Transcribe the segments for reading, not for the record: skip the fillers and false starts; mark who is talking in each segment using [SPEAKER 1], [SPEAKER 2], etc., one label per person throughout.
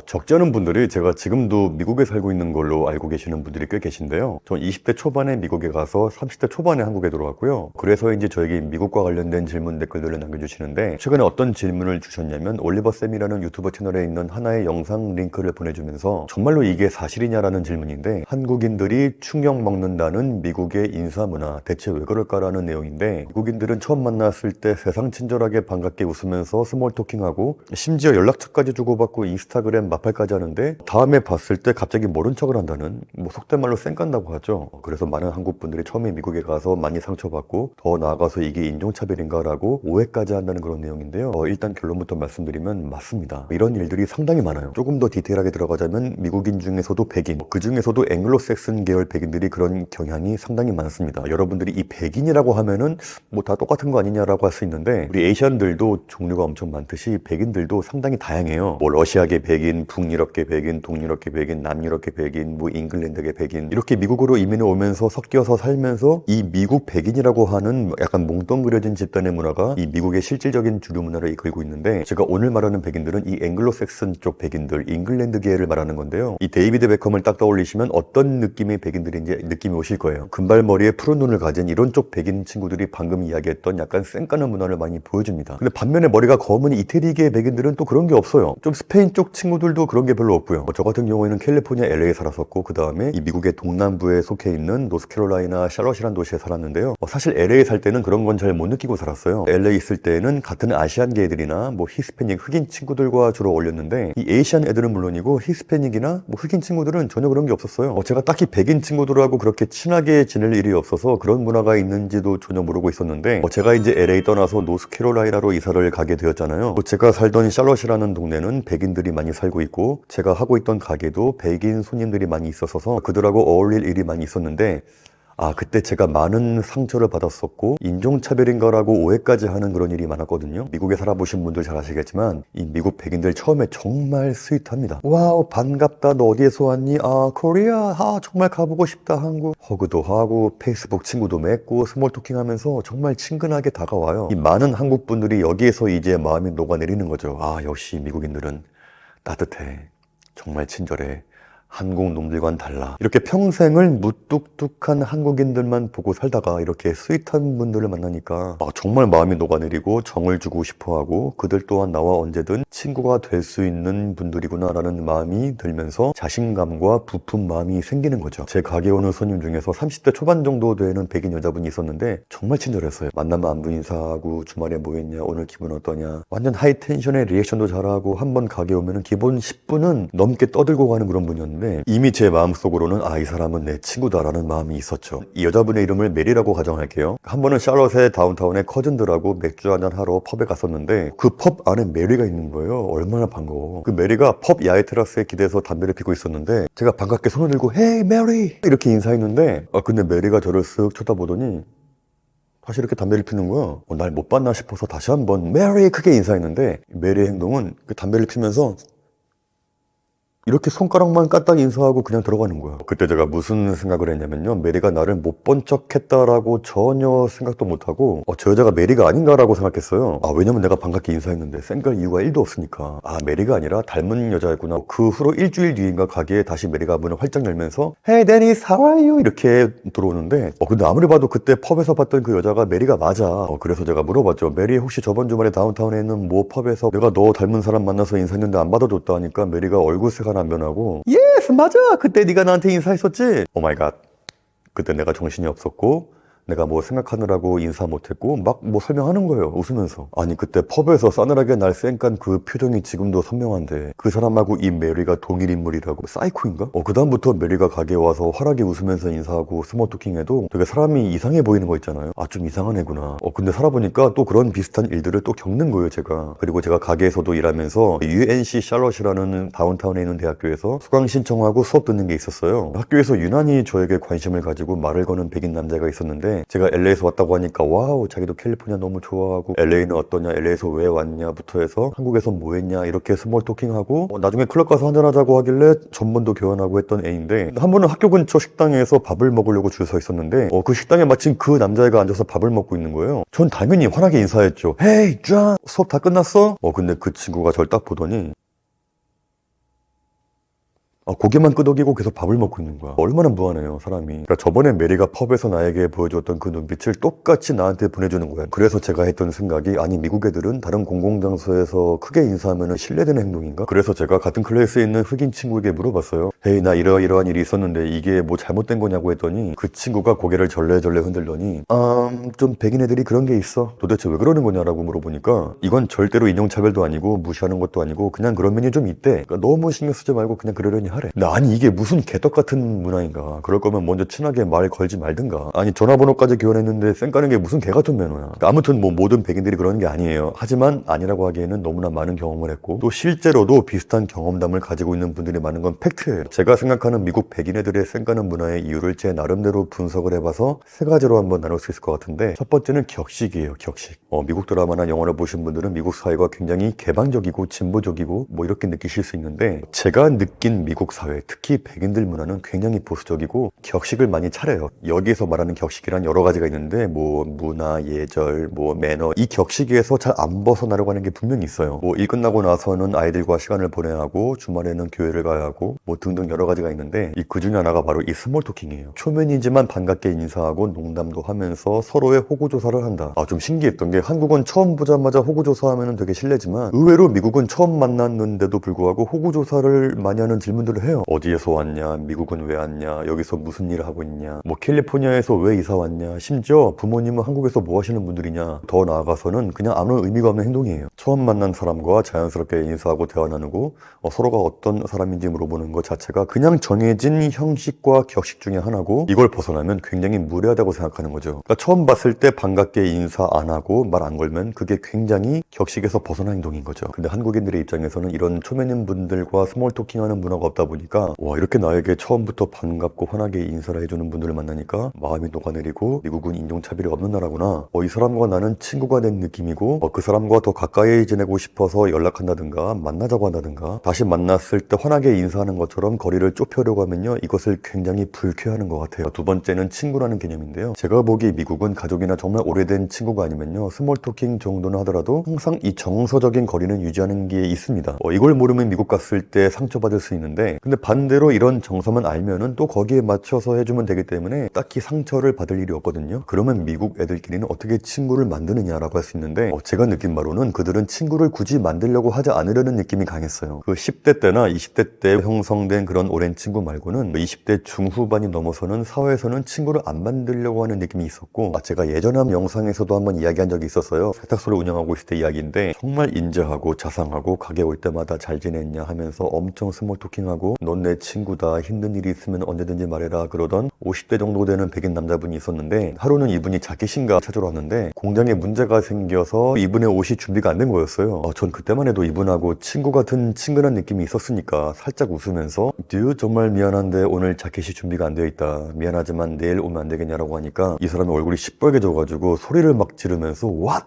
[SPEAKER 1] 적지 않은 분들이 제가 지금도 미국에 살고 있는 걸로 알고 계시는 분들이 꽤 계신데요. 전 20대 초반에 미국에 가서 30대 초반에 한국에 들어왔고요. 그래서인지 저에게 미국과 관련된 질문 댓글들을 남겨주시는데, 최근에 어떤 질문을 주셨냐면 올리버쌤이라는 유튜버 채널에 있는 하나의 영상 링크를 보내주면서 정말로 이게 사실이냐라는 질문인데, 한국인들이 충격 먹는다는 미국의 인사문화 대체 왜 그럴까라는 내용인데, 미국인들은 처음 만났을 때 세상 친절하게 반갑게 웃으면서 스몰 토킹하고 심지어 연락처까지 주고받고 인스타그램 마팔까지 하는데, 다음에 봤을 때 갑자기 모른 척을 한다는, 속된 말로 쌩깐다고 하죠. 그래서 많은 한국 분들이 처음에 미국에 가서 많이 상처받고, 더 나아가서 이게 인종차별인가라고 오해까지 한다는 그런 내용인데요. 일단 결론부터 말씀드리면 맞습니다. 이런 일들이 상당히 많아요. 조금 더 디테일하게 들어가자면 미국인 중에서도 백인, 그 중에서도 앵글로색슨 계열 백인들이 그런 경향이 상당히 많습니다. 여러분들이 이 백인이라고 하면은 다 똑같은 거 아니냐라고 할 수 있는데, 우리 에이시안들도 종류가 엄청 많듯이 백인들도 상당히 다양해요. 러시아계 백인, 북유럽계 백인, 동유럽계 백인, 남유럽계 백인, 잉글랜드계 백인, 이렇게 미국으로 이민을 오면서 섞여서 살면서 이 미국 백인이라고 하는 약간 몽뚱그려진 집단의 문화가 이 미국의 실질적인 주류 문화를 이끌고 있는데, 제가 오늘 말하는 백인들은 이 앵글로색슨 쪽 백인들, 잉글랜드계를 말하는 건데요. 이 데이비드 베컴을 딱 떠올리시면 어떤 느낌의 백인들인지 느낌이 오실 거예요. 금발머리에 푸른 눈을 가진 이런 쪽 백인 친구들이 방금 이야기했던 약간 쌩까는 문화를 많이 보여줍니다. 근데 반면에 머리가 검은 이태리계 백인들은 또 그런 게 없어요. 좀 스페인 쪽 친구들도 그런 게 별로 없고요. 저 같은 경우에는 캘리포니아 LA에 살았었고, 그 다음에 이 미국의 동남부에 속해 있는 노스캐롤라이나 샬럿이라는 도시에 살았는데요. 사실 LA에 살 때는 그런 건 잘 못 느끼고 살았어요. LA에 있을 때는 같은 아시안계 애들이나 히스패닉, 흑인 친구들과 주로 어울렸는데, 이 에이시안 애들은 물론이고 히스패닉이나 흑인 친구들은 전혀 그런 게 없었어요. 제가 딱히 백인 친구들하고 그렇게 친하게 지낼 일이 없어서 그런 문화가 있는지도 전혀 모르고 있었는데, 제가 이제 LA 떠나서 노스캐롤라이나로 이사를 가게 되었잖아요. 제가 살던 샬럿이라는 동네는 백인들이 많이 살고 있고, 제가 하고 있던 가게도 백인 손님들이 많이 있어서 그들하고 어울릴 일이 많이 있었는데, 그때 제가 많은 상처를 받았었고, 인종차별인가라고 오해까지 하는 그런 일이 많았거든요. 미국에 살아보신 분들 잘 아시겠지만, 이 미국 백인들 처음에 정말 스윗합니다. 와우, 반갑다. 너 어디에서 왔니? 코리아. 정말 가보고 싶다. 한국. 허그도 하고, 페이스북 친구도 맺고, 스몰 토킹 하면서 정말 친근하게 다가와요. 이 많은 한국 분들이 여기에서 이제 마음이 녹아내리는 거죠. 역시 미국인들은 따뜻해. 정말 친절해. 한국 놈들과는 달라. 이렇게 평생을 무뚝뚝한 한국인들만 보고 살다가 이렇게 스윗한 분들을 만나니까 정말 마음이 녹아내리고 정을 주고 싶어하고, 그들 또한 나와 언제든 친구가 될 수 있는 분들이구나 라는 마음이 들면서 자신감과 부푼 마음이 생기는 거죠. 제 가게에 오는 손님 중에서 30대 초반 정도 되는 백인 여자분이 있었는데 정말 친절했어요. 만나면 안부 인사하고, 주말에 뭐 했냐, 오늘 기분 어떠냐, 완전 하이텐션의 리액션도 잘하고, 한번 가게에 오면 기본 10분은 넘게 떠들고 가는 그런 분이었는데, 이미 제 마음속으로는 이 사람은 내 친구다라는 마음이 있었죠. 이 여자분의 이름을 메리라고 가정할게요. 한 번은 샬럿의 다운타운에 커즌들하고 맥주 한잔 하러 펍에 갔었는데, 그 펍 안에 메리가 있는 거예요. 얼마나 반가워. 그 메리가 펍 야외 테라스에 기대서 담배를 피고 있었는데, 제가 반갑게 손을 들고 헤이 메리 이렇게 인사했는데, 근데 메리가 저를 쓱 쳐다보더니 다시 이렇게 담배를 피는 거야. 날 못 봤나 싶어서 다시 한번 메리 크게 인사했는데, 메리의 행동은 그 담배를 피면서 이렇게 손가락만 까딱 인사하고 그냥 들어가는 거야. 그때 제가 무슨 생각을 했냐면요, 메리가 나를 못 본 척 했다라고 전혀 생각도 못하고, 저 여자가 메리가 아닌가라고 생각했어요. 왜냐면 내가 반갑게 인사했는데 쌩깔 이유가 1도 없으니까. 메리가 아니라 닮은 여자였구나. 그 후로 일주일 뒤인가 가게에 다시 메리가 문을 활짝 열면서 Hey Dennis, how are you? 이렇게 들어오는데, 근데 아무리 봐도 그때 펍에서 봤던 그 여자가 메리가 맞아. 그래서 제가 물어봤죠. 메리, 혹시 저번 주말에 다운타운에 있는 뭐 펍에서 내가 너 닮은 사람 만나서 인사했는데 안 받아줬다 하니까, 메리가 얼굴색가 안 변하고 예스 맞아, 그때 네가 나한테 인사했었지. 오 마이 갓. 그때 내가 정신이 없었고, 내가 뭐 생각하느라고 인사 못했고 막 설명하는 거예요, 웃으면서. 아니 그때 펍에서 싸늘하게 날 쌩깐 그 표정이 지금도 선명한데, 그 사람하고 이 메리가 동일 인물이라고. 사이코인가? 그 다음부터 메리가 가게에 와서 활하게 웃으면서 인사하고 스몰 토킹해도 되게 사람이 이상해 보이는 거 있잖아요. 좀 이상한 애구나. 근데 살아보니까 또 그런 비슷한 일들을 또 겪는 거예요, 제가. 그리고 제가 가게에서도 일하면서 UNC 샬럿이라는 다운타운에 있는 대학교에서 수강 신청하고 수업 듣는 게 있었어요. 학교에서 유난히 저에게 관심을 가지고 말을 거는 백인 남자가 있었는데, 제가 LA에서 왔다고 하니까 와우, 자기도 캘리포니아 너무 좋아하고, LA는 어떠냐, LA에서 왜 왔냐부터 해서 한국에서 뭐 했냐 이렇게 스몰 토킹하고, 나중에 클럽 가서 한잔하자고 하길래 전번도 교환하고 했던 애인데, 한 번은 학교 근처 식당에서 밥을 먹으려고 줄 서 있었는데, 그 식당에 마침 그 남자애가 앉아서 밥을 먹고 있는 거예요. 전 당연히 환하게 인사했죠. Hey, John, 수업 다 끝났어? 근데 그 친구가 저를 딱 보더니 고개만 끄덕이고 계속 밥을 먹고 있는 거야. 얼마나 무안해요, 사람이. 그러니까 저번에 메리가 펍에서 나에게 보여줬던 그 눈빛을 똑같이 나한테 보내주는 거야. 그래서 제가 했던 생각이, 아니 미국 애들은 다른 공공장소에서 크게 인사하면 신뢰되는 행동인가? 그래서 제가 같은 클래스에 있는 흑인 친구에게 물어봤어요. 헤이, 나 이러이러한 일이 있었는데 이게 뭐 잘못된 거냐고 했더니 그 친구가 고개를 절레절레 흔들더니 좀 백인 애들이 그런 게 있어. 도대체 왜 그러는 거냐라고 물어보니까 이건 절대로 인종차별도 아니고 무시하는 것도 아니고 그냥 그런 면이 좀 있대. 그러니까 너무 신경 쓰지 말고 그냥 그러려니 하래. 근데 아니 이게 무슨 개떡 같은 문화인가. 그럴 거면 먼저 친하게 말 걸지 말든가. 아니 전화번호까지 교환했는데 쌩 까는 게 무슨 개 같은 매너야. 그러니까 아무튼 뭐 모든 백인들이 그러는 게 아니에요. 하지만 아니라고 하기에는 너무나 많은 경험을 했고 또 실제로도 비슷한 경험담을 가지고 있는 분들이 많은 건 팩트예요. 제가 생각하는 미국 백인 애들의 쌩 까는 문화의 이유를 제 나름대로 분석을 해봐서 세 가지로 한번 나눌 수 있을 것 같은데, 첫 번째는 격식이에요. 격식. 미국 드라마나 영화를 보신 분들은 미국 사회가 굉장히 개방적이고 진보적이고 뭐 이렇게 느끼실 수 있는데, 제가 느낀 미국 사회, 특히 백인들 문화는 굉장히 보수적이고 격식을 많이 차려요. 여기에서 말하는 격식이란 여러 가지가 있는데 뭐 문화, 예절, 뭐 매너, 이 격식에서 잘 안 벗어나려고 하는 게 분명히 있어요. 뭐 일 끝나고 나서는 아이들과 시간을 보내야 하고 주말에는 교회를 가야 하고 뭐 등등 여러 가지가 있는데, 그 중에 하나가 바로 이 스몰 토킹이에요. 초면이지만 반갑게 인사하고 농담도 하면서 서로의 호구조사를 한다. 좀 신기했던 게, 한국은 처음 보자마자 호구조사하면 되게 실례지만 의외로 미국은 처음 만났는데도 불구하고 호구조사를 많이 하는 질문들을 해요. 어디에서 왔냐, 미국은 왜 왔냐, 여기서 무슨 일을 하고 있냐, 뭐 캘리포니아에서 왜 이사 왔냐, 심지어 부모님은 한국에서 뭐 하시는 분들이냐. 더 나아가서는 그냥 아무 의미가 없는 행동이에요. 처음 만난 사람과 자연스럽게 인사하고 대화 나누고 서로가 어떤 사람인지 물어보는 것 자체가 그냥 정해진 형식과 격식 중에 하나고, 이걸 벗어나면 굉장히 무례하다고 생각하는 거죠. 그러니까 처음 봤을 때 반갑게 인사 안 하고 말 안 걸면 그게 굉장히 격식에서 벗어난 행동인 거죠. 근데 한국인들의 입장에서는 이런 초면인 분들과 스몰 토킹하는 문화가 없다 보니까, 와, 이렇게 나에게 처음부터 반갑고 환하게 인사를 해주는 분들을 만나니까 마음이 녹아내리고, 미국은 인종차별이 없는 나라구나. 이 사람과 나는 친구가 된 느낌이고, 그 사람과 더 가까이 지내고 싶어서 연락한다든가 만나자고 한다든가 다시 만났을 때 환하게 인사하는 것처럼 거리를 좁혀려고 하면요, 이것을 굉장히 불쾌하는 것 같아요. 두 번째는 친구라는 개념인데요. 제가 보기 미국은 가족이나 정말 오래된 친구가 아니면요, 스몰 토킹 정도는 하더라도 항상 이 정서적인 거리는 유지하는 게 있습니다. 이걸 모르면 미국 갔을 때 상처받을 수 있는데, 근데 반대로 이런 정서만 알면은 또 거기에 맞춰서 해주면 되기 때문에 딱히 상처를 받을 일이 없거든요. 그러면 미국 애들끼리는 어떻게 친구를 만드느냐라고 할 수 있는데, 제가 느낀 바로는 그들은 친구를 굳이 만들려고 하지 않으려는 느낌이 강했어요. 그 10대 때나 20대 때 형성된 그런 오랜 친구 말고는 20대 중후반이 넘어서는 사회에서는 친구를 안 만들려고 하는 느낌이 있었고, 제가 예전 한 영상에서도 한번 이야기한 적이 있었어요. 세탁소를 운영하고 있을 때 이야기인데, 정말 인자하고 자상하고 가게 올 때마다 잘 지냈냐 하면서 엄청 스몰 토킹하고, 넌 내 친구다, 힘든 일이 있으면 언제든지 말해라 그러던 50대 정도 되는 백인 남자분이 있었는데, 하루는 이분이 자켓인가 찾으러 왔는데 공장에 문제가 생겨서 이분의 옷이 준비가 안 된 거였어요. 전 그때만 해도 이분하고 친구 같은 친근한 느낌이 있었으니까 살짝 웃으면서, 듀 정말 미안한데 오늘 자켓이 준비가 안 되어 있다, 미안하지만 내일 오면 안 되겠냐라고 하니까 이 사람이 얼굴이 시뻘개져가지고 소리를 막 지르면서 What?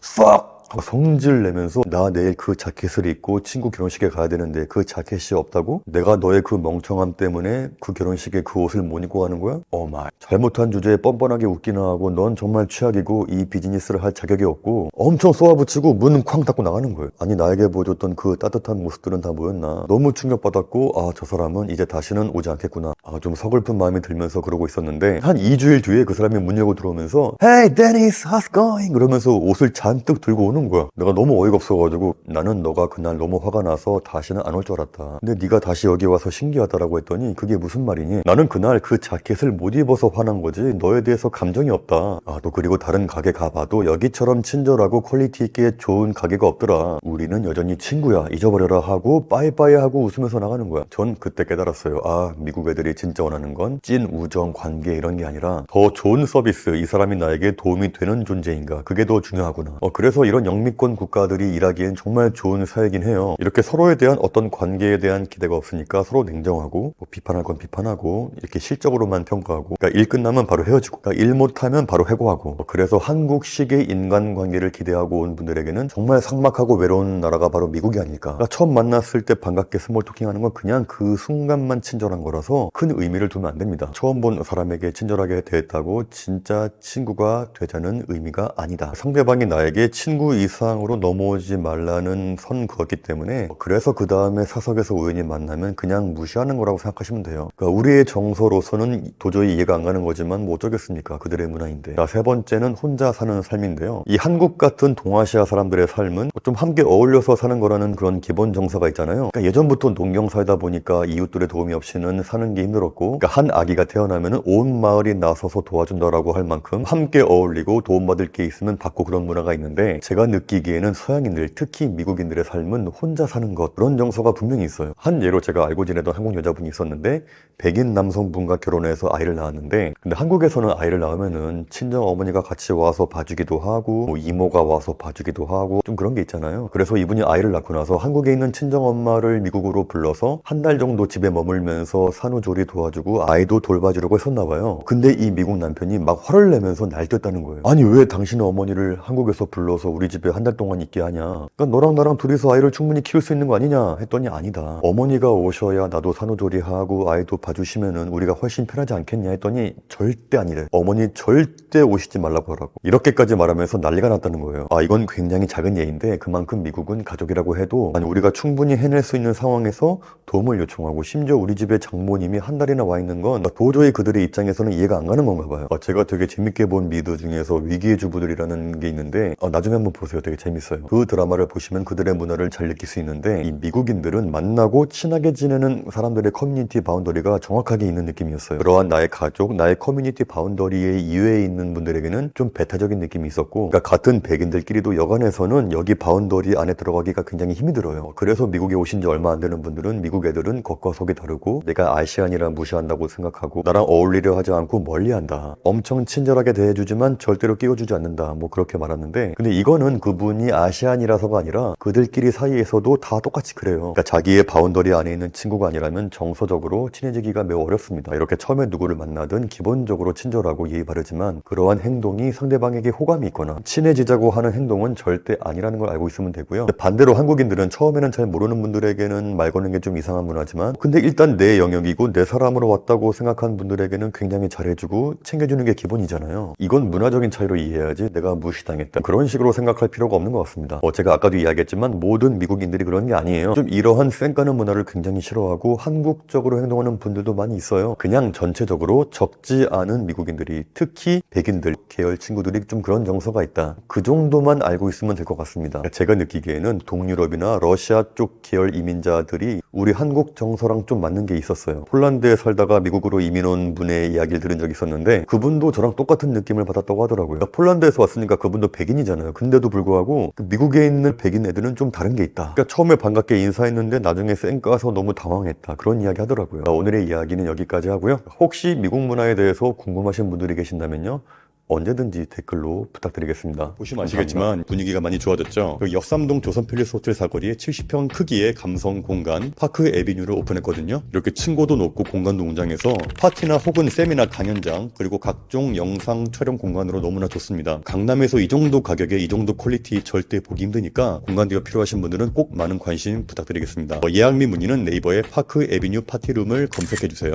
[SPEAKER 1] Fuck! 성질 내면서, 나 내일 그 자켓을 입고 친구 결혼식에 가야 되는데 그 자켓이 없다고? 내가 너의 그 멍청함 때문에 그 결혼식에 그 옷을 못 입고 가는 거야? 마이. 잘못한 주제에 뻔뻔하게 웃기나 하고, 넌 정말 최악이고 이 비즈니스를 할 자격이 없고, 엄청 쏘아붙이고 문 쾅 닫고 나가는 거예요. 아니 나에게 보여줬던 그 따뜻한 모습들은 다 뭐였나. 너무 충격받았고, 저 사람은 이제 다시는 오지 않겠구나. 좀 서글픈 마음이 들면서 그러고 있었는데, 한 2주일 뒤에 그 사람이 문 열고 들어오면서 Hey Dennis, how's going? 그러면서 옷을 잔뜩 들고 오는 거야. 내가 너무 어이가 없어가지고, 나는 너가 그날 너무 화가 나서 다시는 안 올 줄 알았다. 근데 네가 다시 여기 와서 신기하다라고 했더니 그게 무슨 말이니? 나는 그날 그 자켓을 못 입어서 화난 거지 너에 대해서 감정이 없다. 너 그리고 다른 가게 가봐도 여기처럼 친절하고 퀄리티 있게 좋은 가게가 없더라. 우리는 여전히 친구야. 잊어버려라 하고 빠이빠이 하고 웃으면서 나가는 거야. 전 그때 깨달았어요. 미국 애들이 진짜 원하는 건 찐 우정, 관계 이런 게 아니라 더 좋은 서비스, 이 사람이 나에게 도움이 되는 존재인가, 그게 더 중요하구나. 그래서 이런 영미권 국가들이 일하기엔 정말 좋은 사회긴 해요. 이렇게 서로에 대한 어떤 관계에 대한 기대가 없으니까 서로 냉정하고, 비판할 건 비판하고, 이렇게 실적으로만 평가하고, 그러니까 일 끝나면 바로 헤어지고, 그러니까 일 못하면 바로 해고하고. 그래서 한국식의 인간관계를 기대하고 온 분들에게는 정말 삭막하고 외로운 나라가 바로 미국이 아닐까. 그러니까 처음 만났을 때 반갑게 스몰 토킹하는 건 그냥 그 순간만 친절한 거라서 큰 의미를 두면 안 됩니다. 처음 본 사람에게 친절하게 대했다고 진짜 친구가 되자는 의미가 아니다. 상대방이 나에게 친구 정도 이상으로 넘어오지 말라는 선 그었기 때문에 그래서 그 다음에 사석에서 우연히 만나면 그냥 무시하는 거라고 생각하시면 돼요. 그러니까 우리의 정서로서는 도저히 이해가 안 가는 거지만 뭐 어쩌겠습니까? 그들의 문화인데. 자, 세 번째는 혼자 사는 삶인데요. 이 한국 같은 동아시아 사람들의 삶은 좀 함께 어울려서 사는 거라는 그런 기본 정서가 있잖아요. 그러니까 예전부터 농경 살다 보니까 이웃들의 도움이 없이는 사는 게 힘들었고, 그러니까 한 아기가 태어나면 온 마을이 나서서 도와준다라고 할 만큼 함께 어울리고 도움받을 게 있으면 받고 그런 문화가 있는데, 제가 느끼기에는 서양인들, 특히 미국인들의 삶은 혼자 사는 것, 그런 정서가 분명히 있어요. 한 예로 제가 알고 지내던 한국 여자분이 있었는데, 백인 남성분과 결혼해서 아이를 낳았는데, 근데 한국에서는 아이를 낳으면은 친정 어머니가 같이 와서 봐주기도 하고, 뭐 이모가 와서 봐주기도 하고, 좀 그런 게 있잖아요. 그래서 이분이 아이를 낳고 나서 한국에 있는 친정 엄마를 미국으로 불러서 한 달 정도 집에 머물면서 산후조리 도와주고 아이도 돌봐주려고 했었나 봐요. 근데 이 미국 남편이 막 화를 내면서 날뛰었다는 거예요. 아니 왜 당신의 어머니를 한국에서 불러서 우리 집에 한 달 동안 있게 하냐. 그러니까 너랑 나랑 둘이서 아이를 충분히 키울 수 있는 거 아니냐 했더니 아니다. 어머니가 오셔야 나도 산후조리하고 아이도 봐주시면은 우리가 훨씬 편하지 않겠냐 했더니 절대 아니래. 어머니 절대 오시지 말라고 하라고. 이렇게까지 말하면서 난리가 났다는 거예요. 아, 이건 굉장히 작은 예인데 그만큼 미국은 가족이라고 해도 아니 우리가 충분히 해낼 수 있는 상황에서 도움을 요청하고, 심지어 우리 집에 장모님이 한 달이나 와 있는 건 도저히 그들의 입장에서는 이해가 안 가는 건가 봐요. 제가 되게 재밌게 본 미드 중에서 위기의 주부들이라는 게 있는데 나중에 한번 보세요. 되게 재밌어요. 그 드라마를 보시면 그들의 문화를 잘 느낄 수 있는데, 이 미국인들은 만나고 친하게 지내는 사람들의 커뮤니티 바운더리가 정확하게 있는 느낌이었어요. 그러한 나의 가족, 나의 커뮤니티 바운더리의 이외에 있는 분들에게는 좀 배타적인 느낌이 있었고, 그러니까 같은 백인들끼리도 여간에서는 여기 바운더리 안에 들어가기가 굉장히 힘이 들어요. 그래서 미국에 오신 지 얼마 안 되는 분들은 미국 애들은 겉과 속이 다르고 내가 아시안이라 무시한다고 생각하고 나랑 어울리려 하지 않고 멀리한다. 엄청 친절하게 대해주지만 절대로 끼워주지 않는다. 뭐 그렇게 말하는데, 근데 이거는 그분이 아시안이라서가 아니라 그들끼리 사이에서도 다 똑같이 그래요. 그러니까 자기의 바운더리 안에 있는 친구가 아니라면 정서적으로 친해지기가 매우 어렵습니다. 이렇게 처음에 누구를 만나든 기본적으로 친절하고 예의 바르지만 그러한 행동이 상대방에게 호감이 있거나 친해지자고 하는 행동은 절대 아니라는 걸 알고 있으면 되고요. 반대로 한국인들은 처음에는 잘 모르는 분들에게는 말 거는 게 좀 이상한 문화지만, 근데 일단 내 영역이고 내 사람으로 왔다고 생각한 분들에게는 굉장히 잘해주고 챙겨주는 게 기본이잖아요. 이건 문화적인 차이로 이해해야지 내가 무시당했다 그런 식으로 생각할 필요가 없는 것 같습니다. 제가 아까도 이야기했지만 모든 미국인들이 그런 게 아니에요. 좀 이러한 쌩까는 문화를 굉장히 싫어하고 한국적으로 행동하는 분들도 많이 있어요. 그냥 전체적으로 적지 않은 미국인들이, 특히 백인들 계열 친구들이 좀 그런 정서가 있다. 그 정도만 알고 있으면 될 것 같습니다. 제가 느끼기에는 동유럽이나 러시아 쪽 계열 이민자들이 우리 한국 정서랑 좀 맞는 게 있었어요. 폴란드에 살다가 미국으로 이민 온 분의 이야기를 들은 적이 있었는데 그분도 저랑 똑같은 느낌을 받았다고 하더라고요. 그러니까 폴란드에서 왔으니까 그분도 백인이잖아요. 근데도 불구하고 미국에 있는 백인 애들은 좀 다른 게 있다. 그러니까 처음에 반갑게 인사했는데 나중에 쌩까서 너무 당황했다. 그런 이야기 하더라고요. 오늘의 이야기는 여기까지 하고요. 혹시 미국 문화에 대해서 궁금하신 분들이 계신다면요, 언제든지 댓글로 부탁드리겠습니다. 보시면 아시겠지만 분위기가 많이 좋아졌죠. 역삼동 조선 팰리스 호텔 사거리에 70평 크기의 감성 공간 파크 에비뉴를 오픈했거든요. 이렇게 층고도 높고 공간도 웅장해서 파티나 혹은 세미나 강연장, 그리고 각종 영상 촬영 공간으로 너무나 좋습니다. 강남에서 이 정도 가격에 이 정도 퀄리티 절대 보기 힘드니까 공간대가 필요하신 분들은 꼭 많은 관심 부탁드리겠습니다. 예약 및 문의는 네이버에 파크 에비뉴 파티룸을 검색해주세요.